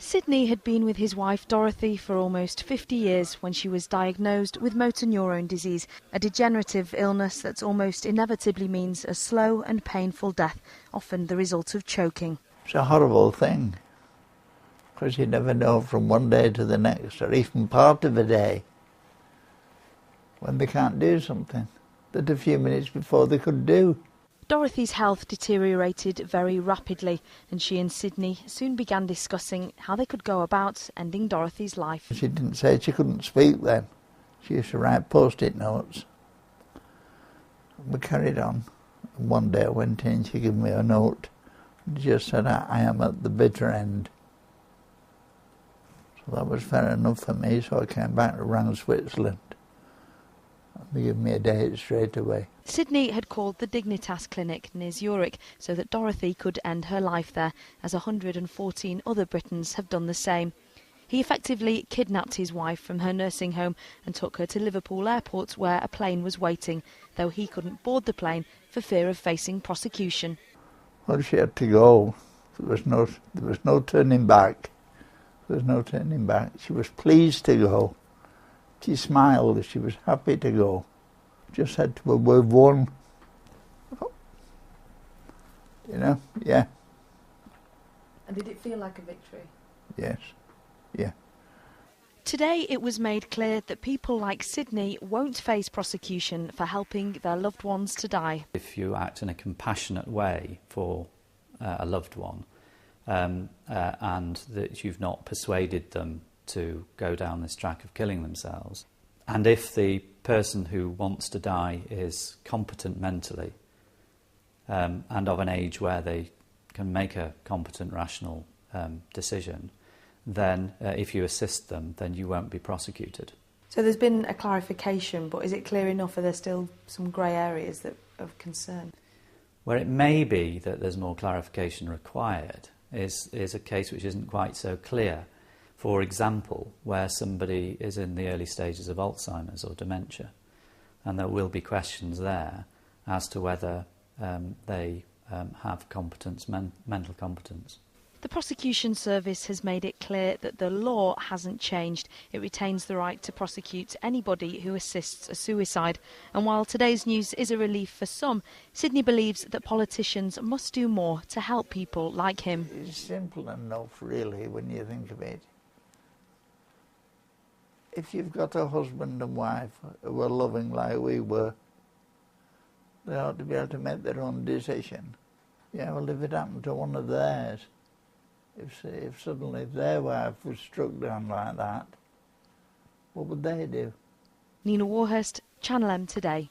Sidney had been with his wife Dorothy for almost 50 years when she was diagnosed with motor neurone disease, a degenerative illness that almost inevitably means a slow and painful death, often the result of choking. It's a horrible thing, because you never know from one day to the next, or even part of a day, when they can't do something that a few minutes before they could do. Dorothy's health deteriorated very rapidly, and she and Sidney soon began discussing how they could go about ending Dorothy's life. She didn't say she couldn't speak then. She used to write post-it notes. We carried on. And one day I went in, she gave me a note and just said, I am at the bitter end. So that was fair enough for me, so I came back and rang Switzerland. They gave me a date straight away. Sidney had called the Dignitas clinic near Zurich so that Dorothy could end her life there, as 114 other Britons have done the same. He effectively kidnapped his wife from her nursing home and took her to Liverpool Airport, where a plane was waiting, though he couldn't board the plane for fear of facing prosecution. Well, she had to go. There was no turning back. There was no turning back. She was pleased to go. She smiled, she was happy to go. Just said to her, we've won. You know, yeah. And did it feel like a victory? Yes, yeah. Today it was made clear that people like Sidney won't face prosecution for helping their loved ones to die. If you act in a compassionate way for a loved one, and that you've not persuaded them to go down this track of killing themselves. And if the person who wants to die is competent mentally and of an age where they can make a competent, rational decision, then if you assist them, then you won't be prosecuted. So there's been a clarification, but is it clear enough? Are there still some grey areas that are of concern? Where it may be that there's more clarification required is a case which isn't quite so clear. For example, where somebody is in the early stages of Alzheimer's or dementia, and there will be questions there as to whether they have competence, mental competence. The prosecution service has made it clear that the law hasn't changed. It retains the right to prosecute anybody who assists a suicide. And while today's news is a relief for some, Sidney believes that politicians must do more to help people like him. It's simple enough, really, when you think of it. If you've got a husband and wife who are loving like we were, they ought to be able to make their own decision. Yeah, well, if it happened to one of theirs, if suddenly their wife was struck down like that, what would they do? Nina Warhurst, Channel M Today.